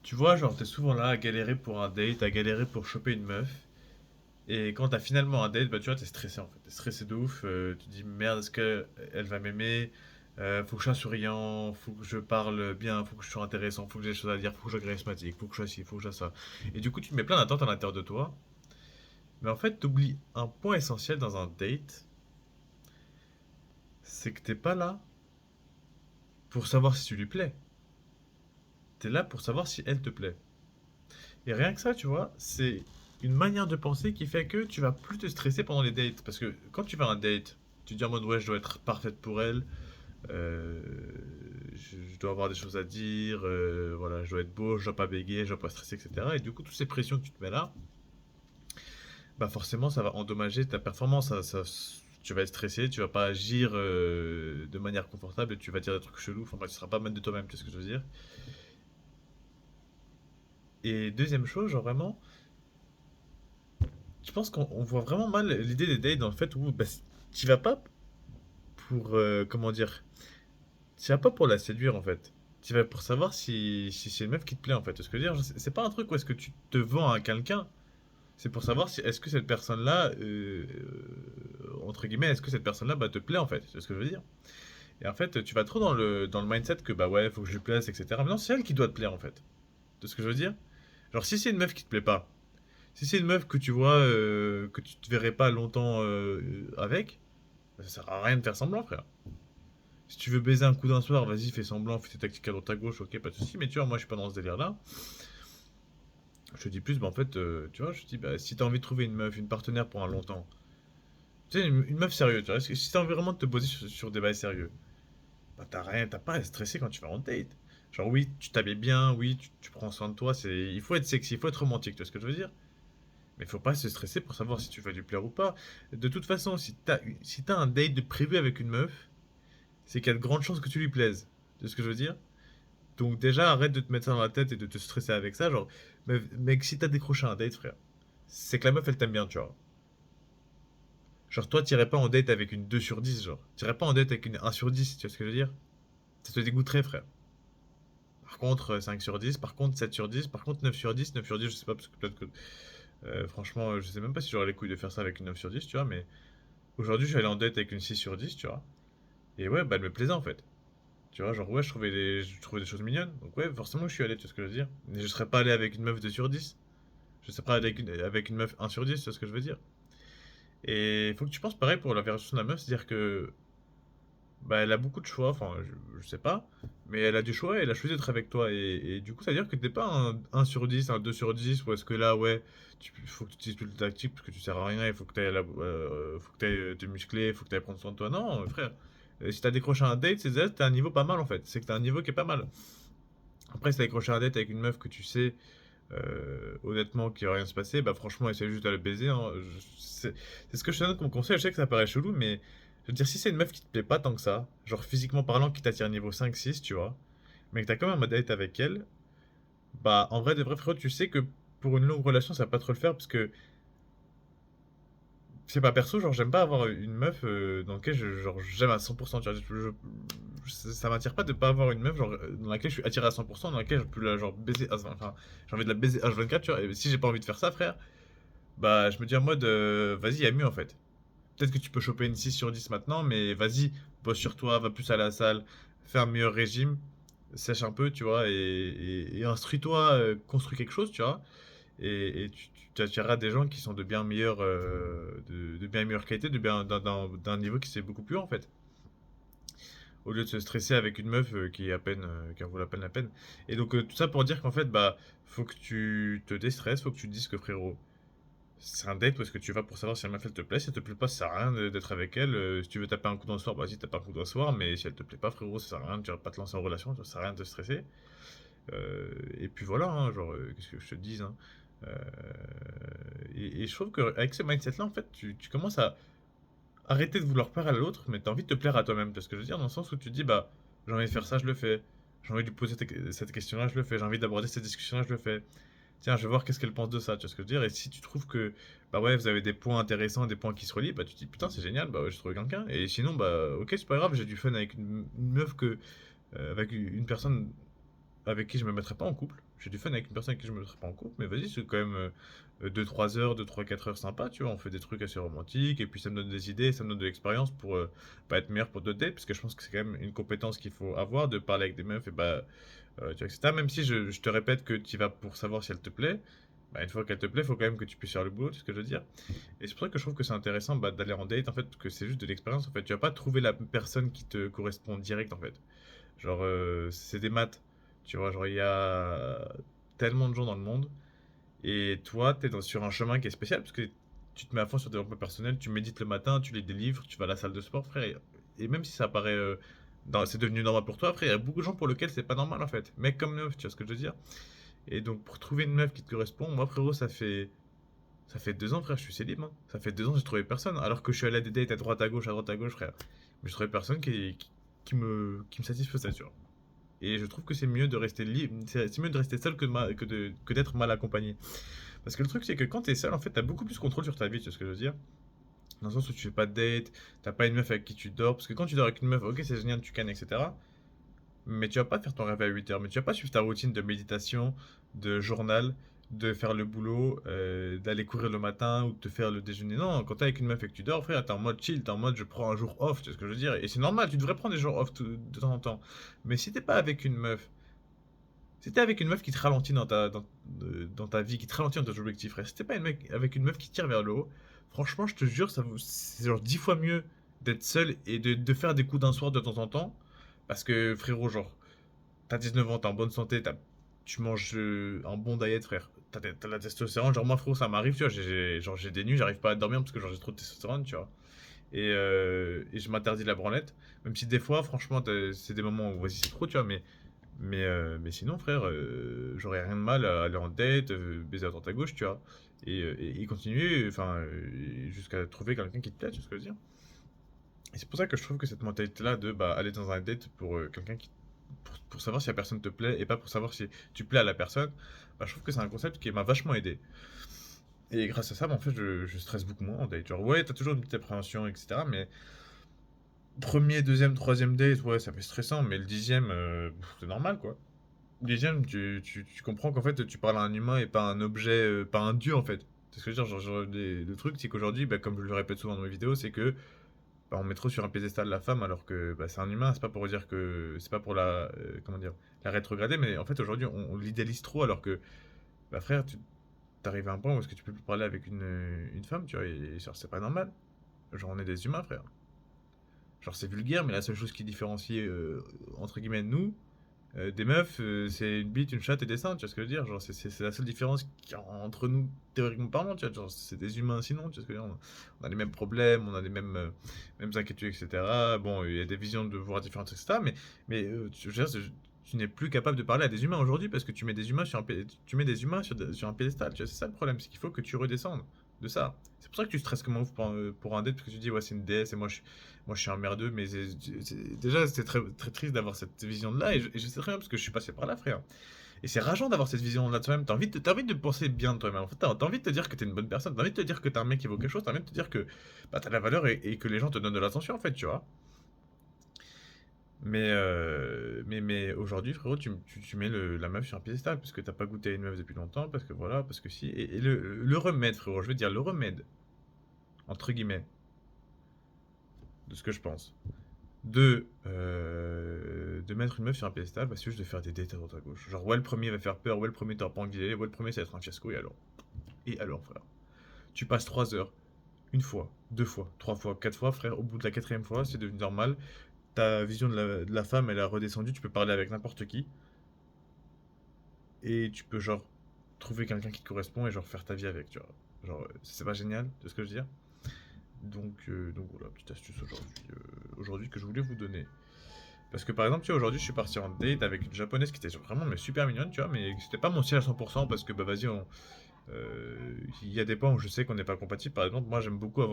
Tu vois, genre, t'es souvent là à galérer pour un date, à galérer pour choper une meuf. Et quand t'as finalement un date, bah tu vois, t'es stressé en fait. T'es stressé de ouf. Tu te dis merde, est-ce qu'elle va m'aimer? Faut que je sois souriant, faut que je parle bien, faut que je sois intéressant, faut que j'ai des choses à dire, faut que je sois charismatique, faut que je sois ci, faut que je sois ça. Et du coup, tu te mets plein d'attentes à l'intérieur de toi. Mais en fait, t'oublies un point essentiel dans un date, c'est que t'es pas là pour savoir si tu lui plais. T'es là pour savoir si elle te plaît. Et rien que ça, tu vois, c'est une manière de penser qui fait que tu vas plus te stresser pendant les dates. Parce que quand tu vas à un date, tu te dis en mode ouais, je dois être parfaite pour elle, euh, je dois avoir des choses à dire, voilà, je dois être beau, je dois pas bégayer, je dois pas stresser, etc. Et du coup, toutes ces pressions que tu te mets là, bah forcément, ça va endommager ta performance. Tu vas être stressé, tu vas pas agir de manière confortable et tu vas dire des trucs chelous. Enfin, bref, tu seras pas maître de toi-même, tu sais ce que je veux dire. Et deuxième chose, genre vraiment, je pense qu'on voit vraiment mal l'idée des dates dans le fait où bah, tu vas pas pour comment dire, tu vas pas pour la séduire en fait. Tu vas pour savoir si c'est une meuf qui te plaît en fait. Ce que je veux dire, c'est pas un truc où est-ce que tu te vends à quelqu'un. C'est pour savoir si est-ce que cette personne-là, entre guillemets, est-ce que cette personne-là bah, te plaît en fait. C'est ce que je veux dire. Et en fait, tu vas trop dans le mindset que bah ouais, faut que je lui plaise, etc. Mais non, c'est elle qui doit te plaire en fait. C'est ce que je veux dire. Genre si c'est une meuf qui te plaît pas, si c'est une meuf que tu vois que tu te verrais pas longtemps avec, ça sert à rien de faire semblant, frère. Si tu veux baiser un coup d'un soir, vas-y, fais semblant, fais tes tactiques à droite à gauche, ok, pas de soucis. Mais tu vois, moi, je suis pas dans ce délire-là. Je te dis plus, bah en fait, tu vois, je te dis, bah si t'as envie de trouver une meuf, une partenaire pour un longtemps, tu sais, une meuf sérieuse, tu vois, si t'as envie vraiment de te poser sur des bails sérieux, bah t'as pas à stresser quand tu vas en date. Genre, oui, tu t'habilles bien, oui, tu prends soin de toi, il faut être sexy, il faut être romantique, tu vois ce que je veux dire? Mais faut pas se stresser pour savoir si tu vas lui plaire ou pas. De toute façon, si t'as un date de prévu avec une meuf, c'est qu'il y a de grandes chances que tu lui plaises. Tu sais ce que je veux dire? Donc déjà, arrête de te mettre ça dans la tête et de te stresser avec ça. Genre, mec, si t'as décroché un date, frère, c'est que la meuf, elle t'aime bien, tu vois. Genre, toi, t'irais pas en date avec une 2 sur 10 genre. T'irais pas en date avec une 1 sur 10 tu vois ce que je veux dire? Ça te dégoûterait, frère. Par contre, 5 sur 10 par contre, 7 sur 10 par contre, 9 sur 10 9 sur 10 je sais pas, parce que peut-être que. Franchement, je sais même pas si j'aurais les couilles de faire ça avec une 9 sur 10 tu vois, mais aujourd'hui, je suis allé en date avec une 6 sur 10 tu vois. Et ouais, bah, elle me plaisait en fait. Tu vois, genre, ouais, je trouvais des choses mignonnes. Donc, ouais, forcément, je suis allé, tu vois ce que je veux dire. Mais je serais pas allé avec une meuf 2 sur 10. Je serais pas allé avec une meuf 1 sur 10 tu vois ce que je veux dire. Et il faut que tu penses pareil pour la version de la meuf, c'est-à-dire que bah, elle a beaucoup de choix, enfin, je sais pas, mais elle a du choix et elle a choisi d'être avec toi. Et du coup, ça veut dire que t'es pas un sur 10 un 2 sur 10 ou est-ce que là, ouais, faut que tu utilises toute le tactique parce que tu sers à rien, il faut que faut que t'ailles te muscler, il faut que t'ailles prendre soin de toi. Non, frère, si t'as décroché un date, c'est t'as un niveau pas mal en fait. C'est que t'as un niveau qui est pas mal. Après, si t'as décroché un date avec une meuf que tu sais, honnêtement, qu'il va rien se passer, bah franchement, essaye juste de la baiser, hein. C'est ce que je te donne comme conseil. Je sais que ça paraît chelou, mais je veux dire, si c'est une meuf qui te plaît pas tant que ça, genre physiquement parlant, qui t'attire niveau 5 6 tu vois, mais que t'as quand même un date avec elle, bah en vrai, de vrai frérot, tu sais que pour une longue relation, ça va pas trop le faire parce que c'est pas perso, genre j'aime pas avoir une meuf dans laquelle genre j'aime à 100%, tu vois. Ça m'attire pas de pas avoir une meuf genre dans laquelle je suis attiré à 100%, dans laquelle je peux la genre baiser, enfin j'ai envie de la baiser H24, tu vois. Et si j'ai pas envie de faire ça, frère, bah je me dis en mode vas-y, y a mieux en fait. Peut-être que tu peux choper une 6 sur 10 maintenant, mais vas-y, bosse sur toi, va plus à la salle, fais un meilleur régime, sèche un peu, tu vois, et instruis-toi, construis quelque chose, tu vois. Et tu attireras des gens qui sont de bien meilleure qualité, d'un niveau qui c'est beaucoup plus haut en fait. Au lieu de se stresser avec une meuf qui est à peine, qui en vaut la peine la peine. Et donc tout ça pour dire qu'en fait, bah, faut que tu te déstresses, faut que tu te dises que frérot, c'est un date parce que tu vas pour savoir si la meuf elle te plaît. Si elle te plaît pas, ça sert à rien d'être avec elle. Si tu veux taper un coup dans le soir, bah vas-y, tape un coup dans le soir. Mais si elle te plaît pas, frérot, ça sert à rien. Tu vas pas te lancer en relation, ça sert à rien de te stresser. Et puis voilà, hein, genre, qu'est-ce que je te dis, hein. Euh, et je trouve qu'avec ce mindset-là, en fait, tu commences à arrêter de vouloir plaire à l'autre, mais tu as envie de te plaire à toi-même. Tu vois ce que je veux dire? Dans le sens où tu te dis, bah, j'ai envie de faire ça, je le fais. J'ai envie de lui poser cette question-là, je le fais. J'ai envie d'aborder cette discussion-là, je le fais. Tiens, je vais voir qu'est-ce qu'elle pense de ça, tu vois ce que je veux dire? Et si tu trouves que, bah ouais, vous avez des points intéressants, des points qui se relient, bah tu te dis, putain, c'est génial, bah ouais, j'ai trouvé quelqu'un. Et sinon, bah ok, c'est pas grave, j'ai du fun avec une meuf avec une personne avec qui je me mettrais pas en couple. J'ai du fun avec une personne avec qui je me mettrais pas en couple, mais vas-y, c'est quand même 2-3 heures, 2-3-4 heures sympa, tu vois. On fait des trucs assez romantiques, et puis ça me donne des idées, ça me donne de l'expérience pour pas être meilleur pour d'autres dates, parce que je pense que c'est quand même une compétence qu'il faut avoir, de parler avec des meufs, et bah, tu vois, etc. Même si je te répète que tu vas pour savoir si elle te plaît, bah, une fois qu'elle te plaît, il faut quand même que tu puisses faire le boulot, tu sais ce que je veux dire. Et c'est pour ça que je trouve que c'est intéressant bah, d'aller en date, en fait, que c'est juste de l'expérience, en fait. Tu vas pas trouver la personne qui te correspond direct, en fait. Genre, c'est des maths. Tu vois, genre, il y a tellement de gens dans le monde. Et toi, tu es sur un chemin qui est spécial parce que tu te mets à fond sur le développement personnel, tu médites le matin, tu lis des livres, tu vas à la salle de sport, frère. Et même si ça paraît. C'est devenu normal pour toi, frère, il y a beaucoup de gens pour lesquels c'est pas normal en fait. Mec comme meuf, tu vois ce que je veux dire? Et donc, pour trouver une meuf qui te correspond, moi, frérot, ça fait 2 ans, frère, je suis célib. Hein. Ça fait 2 ans, j'ai trouvé personne. Alors que je suis allé à des dates à droite à gauche, frère. Mais je trouvais personne qui me satisfaisait, tu vois. Et je trouve que c'est mieux de rester libre, c'est mieux de rester seul que d'être mal accompagné. Parce que le truc, c'est que quand t'es seul, en fait, t'as beaucoup plus contrôle sur ta vie, tu sais ce que je veux dire. Dans le sens où tu fais pas de date, t'as pas une meuf avec qui tu dors. Parce que quand tu dors avec une meuf, ok, c'est génial, tu cannes, etc. Mais tu vas pas faire ton réveil à 8 heures. Mais tu vas pas suivre ta routine de méditation, de journal, de faire le boulot, d'aller courir le matin ou de te faire le déjeuner. Non, quand t'es avec une meuf et que tu dors, frère, t'es en mode chill, t'es en mode je prends un jour off, tu sais ce que je veux dire. Et c'est normal, tu devrais prendre des jours off de temps en temps. Mais si t'es pas avec une meuf, si t'es avec une meuf qui te ralentit dans ta vie, qui te ralentit dans tes objectifs, frère, si t'es pas avec une meuf qui tire vers le haut, franchement, je te jure, c'est genre 10 fois mieux d'être seul et de faire des coups d'un soir de temps en temps. Parce que, frérot, genre, t'as 19 ans, t'es en bonne santé, tu manges un bon diet, frère. T'as la testostérone, genre moi, frérot, ça m'arrive, tu vois, genre, j'ai des nuits, j'arrive pas à dormir parce que genre, j'ai trop de testostérone, tu vois. Et je m'interdis la branlette. Même si des fois, franchement, c'est des moments où, vas-y, c'est trop, tu vois, mais sinon, frère, j'aurais rien de mal à aller en date, baiser à droite à gauche, tu vois. Et continuer, enfin, jusqu'à trouver quelqu'un qui te plaît, tu vois ce que je veux dire. Et c'est pour ça que je trouve que cette mentalité-là de bah, aller dans un date pour quelqu'un qui. Pour savoir si la personne te plaît et pas pour savoir si tu plais à la personne, bah, je trouve que c'est un concept qui m'a vachement aidé. Et grâce à ça, bah, en fait, je stresse beaucoup moins en date. Genre, ouais, t'as toujours une petite appréhension, etc. Mais premier, deuxième, troisième date, ouais, ça fait stressant, mais le dixième, c'est normal, quoi. Le dixième, tu comprends qu'en fait, tu parles à un humain et pas un objet, pas un dieu, en fait. C'est ce que je veux dire, le truc, c'est qu'aujourd'hui, bah, comme je le répète souvent dans mes vidéos, c'est que bah, on met trop sur un piédestal la femme alors que bah, c'est un humain, c'est pas pour dire que c'est pas pour comment dire la rétrograder, mais en fait aujourd'hui on l'idéalise trop alors que bah frère, tu t'arrives à un point où est-ce que tu peux plus parler avec une femme, tu vois, et genre c'est pas normal. Genre on est des humains, frère. Genre c'est vulgaire, mais la seule chose qui différencie entre guillemets nous des meufs, c'est une bite, une chatte et des seins, tu vois ce que je veux dire? Genre, c'est la seule différence entre nous, théoriquement parlant, tu vois? Genre, c'est des humains sinon, tu vois ce que je veux dire? On a les mêmes problèmes, on a les mêmes inquiétudes, etc. Bon, il y a des visions de voir différentes, etc. Mais je veux dire, tu n'es plus capable de parler à des humains aujourd'hui parce que tu mets des humains tu mets des humains sur un pédestal, tu vois? C'est ça le problème, c'est qu'il faut que tu redescendes de ça. C'est pour ça que tu stresses comme un ouf pour un date, parce que tu dis, ouais, c'est une déesse et moi je suis un merdeux, mais déjà c'est très, très triste d'avoir cette vision-là, et je sais très bien parce que je suis passé par là, frère. Et c'est rageant d'avoir cette vision-là de toi-même. T'as envie de penser bien de toi-même. En fait, t'as envie de te dire que t'es une bonne personne, t'as envie de te dire que t'es un mec qui vaut quelque chose, t'as envie de te dire que bah, t'as de la valeur et que les gens te donnent de l'attention, en fait, tu vois. Mais aujourd'hui, frérot, tu mets la meuf sur un piédestal parce que t'as pas goûté à une meuf depuis longtemps, parce que voilà, parce que si. Et le remède, frérot, je veux dire, le remède, entre guillemets, de ce que je pense, de mettre une meuf sur un piédestal, bah, c'est juste de faire des dates à droite à gauche. Genre, ouais, le premier va faire peur, ouais, le premier t'aura pas envie d'y aller, ouais, le premier ça va être un fiasco, et alors? Et alors, frère? Tu passes 3 heures, une fois, deux fois, trois fois, quatre fois, frère, au bout de la quatrième fois, c'est devenu normal. Ta vision de la femme, elle a redescendu, tu peux parler avec n'importe qui, et tu peux, genre, trouver quelqu'un qui te correspond et, genre, faire ta vie avec, tu vois. Genre, c'est pas génial, c'est ce que je veux dire? Donc voilà, petite astuce aujourd'hui que je voulais vous donner. Parce que par exemple, tu vois, aujourd'hui, je suis parti en date avec une japonaise qui était vraiment mais super mignonne, tu vois, mais c'était pas mon style à 100% parce que, bah vas-y, il y a des points où je sais qu'on n'est pas compatible. Par exemple, moi, j'aime beaucoup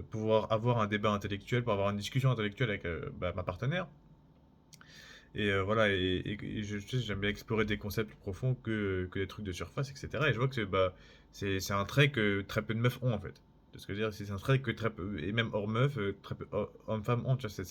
pouvoir avoir un débat intellectuel, pour avoir une discussion intellectuelle avec bah, ma partenaire. Et voilà, et tu sais, j'aime bien explorer des concepts plus profonds que des trucs de surface, etc. Et je vois que bah, c'est un trait que très peu de meufs ont, en fait. C'est ce que je veux dire, c'est un trait que très peu, et même hors meuf, très peu hommes-femmes ont, tu vois.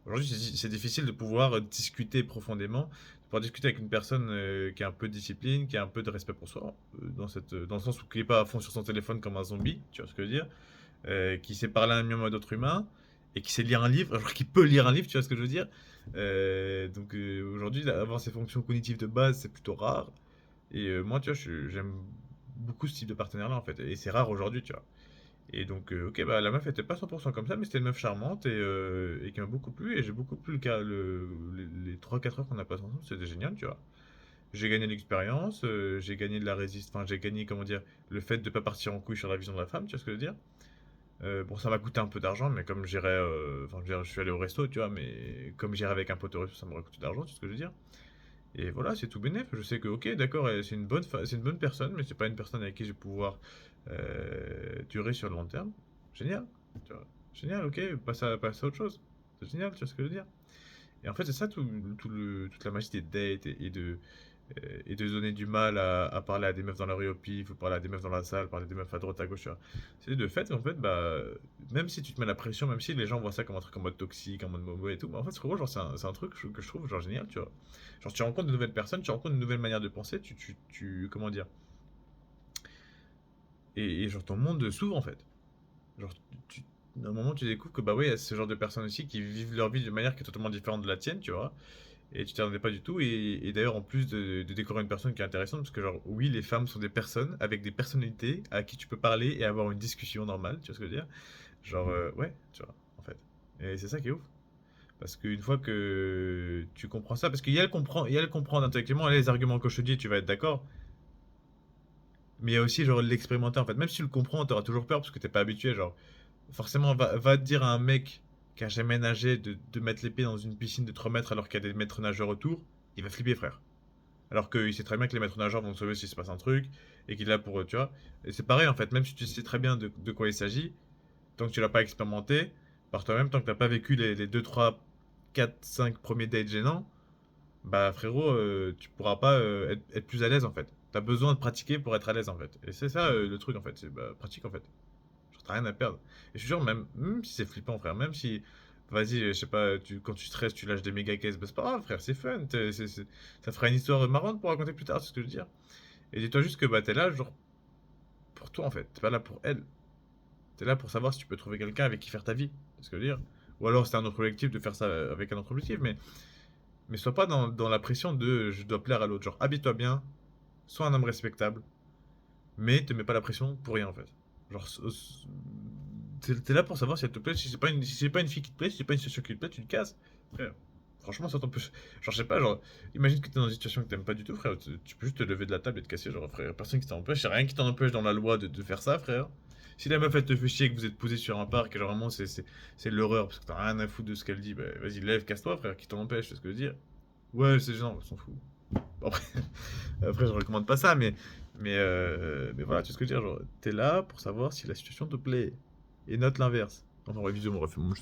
Aujourd'hui, c'est difficile de pouvoir discuter profondément, de pouvoir discuter avec une personne qui a un peu de discipline, qui a un peu de respect pour soi, dans le sens où qui n'est pas à fond sur son téléphone comme un zombie, tu vois ce que je veux dire, qui sait parler un minimum à d'autres humains, et qui sait lire un livre, genre qui peut lire un livre, tu vois ce que je veux dire. Donc aujourd'hui, avoir ces fonctions cognitives de base, c'est plutôt rare. Et moi, tu vois, j'aime beaucoup ce type de partenaire-là, en fait. Et c'est rare aujourd'hui, tu vois. Et donc, ok, bah la meuf était pas 100% comme ça, mais c'était une meuf charmante et qui m'a beaucoup plu. Et j'ai beaucoup plu les 3-4 heures qu'on a passé ensemble, c'était génial, tu vois. J'ai gagné de l'expérience, j'ai gagné de la résistance, enfin, j'ai gagné, comment dire, le fait de pas partir en couille sur la vision de la femme, tu vois ce que je veux dire. Bon, ça m'a coûté un peu d'argent, mais comme j'irais, enfin, je veux dire, je suis allé au resto, tu vois, mais comme j'irais avec un pote au resto, ça m'aurait coûté d'argent, tu vois ce que je veux dire. Et voilà, c'est tout bénef. Je sais que, ok, d'accord, c'est une bonne personne, mais c'est pas une personne avec qui je vais pouvoir durer sur le long terme. Génial, tu vois. Génial, ok, passe à autre chose. C'est génial, tu vois ce que je veux dire. Et en fait, c'est ça toute la magie des dates et de donner du mal à parler à des meufs dans la rue au pif, ou parler à des meufs dans la salle, parler à des meufs à droite, à gauche, tu vois. C'est de fait, en fait, bah, même si tu te mets la pression, même si les gens voient ça comme un truc en mode toxique, en mode momo et tout, bah, en fait, frérot, genre, c'est un truc que je trouve, genre, génial, tu vois. Genre, tu rencontres de nouvelles personnes, tu rencontres de nouvelles manières de penser, comment dire, et genre, ton monde s'ouvre, en fait. Genre, à un moment, tu découvres que, bah oui, il y a ce genre de personnes aussi qui vivent leur vie d'une manière qui est totalement différente de la tienne, tu vois. Et tu t'y attendais pas du tout. Et d'ailleurs, en plus de découvrir une personne qui est intéressante, parce que, genre, oui, les femmes sont des personnes avec des personnalités à qui tu peux parler et avoir une discussion normale, tu vois ce que je veux dire? Genre, ouais, tu vois, en fait. Et c'est ça qui est ouf. Parce qu'une fois que tu comprends ça, parce qu'il y a le comprendre, il y a le comprendre intellectuellement, et les arguments que je te dis, tu vas être d'accord. Mais il y a aussi, genre, l'expérimenter, en fait. Même si tu le comprends, t'auras toujours peur parce que t'es pas habitué, genre. Forcément, va te dire à un mec qui a jamais nagé de mettre les pieds dans une piscine de 3 mètres alors qu'il y a des maîtres nageurs autour, il va flipper, frère. Alors qu'il sait très bien que les maîtres nageurs vont te sauver s'il se passe un truc, et qu'il est là pour, tu vois. Et c'est pareil, en fait, même si tu sais très bien de quoi il s'agit, tant que tu l'as pas expérimenté, par toi-même, tant que t'as pas vécu les 2 3 4 5 premiers dates gênants, bah frérot, tu pourras pas être plus à l'aise, en fait. T'as besoin de pratiquer pour être à l'aise, en fait. Et c'est ça le truc, en fait, c'est bah, pratique, en fait. Genre, t'as rien à perdre. Et je suis sûr, même si c'est flippant, frère, même si, vas-y, je sais pas, quand tu stresses, tu lâches des méga caisses, bah, c'est pas grave, frère, c'est fun. Ça fera une histoire marrante pour raconter plus tard, c'est ce que je veux dire. Et dis-toi juste que bah, t'es là, genre, pour toi, en fait. T'es pas là pour elle. T'es là pour savoir si tu peux trouver quelqu'un avec qui faire ta vie, c'est ce que je veux dire. Ou alors, c'est un autre objectif de faire ça avec un autre objectif, mais sois pas dans la pression de je dois plaire à l'autre. Genre, habille-toi bien, sois un homme respectable, mais te mets pas la pression pour rien, en fait. Genre, t'es là pour savoir si elle te plaît. Si c'est pas une fille qui te plaît, si c'est pas une situation qui te plaît, tu te casses. Frère, franchement, ça t'empêche. Genre, je sais pas, genre, imagine que t'es dans une situation que t'aimes pas du tout, frère. Tu peux juste te lever de la table et te casser. Genre, frère, personne qui t'en empêche. Y'a rien qui t'en empêche dans la loi de faire ça, frère. Si la meuf elle te fait chier et que vous êtes posé sur un parc, et genre vraiment c'est l'horreur parce que t'as rien à foutre de ce qu'elle dit, bah vas-y, lève, casse-toi, frère, qui t'en empêche, c'est ce que je veux dire. Ouais, c'est gênant, on s'en fout. Bon, après, après, je recommande pas ça, mais voilà, tu sais ce que je veux dire. Genre, t'es là pour savoir si la situation te plaît. Et note l'inverse. Enfin, ouais, visio, on refait mon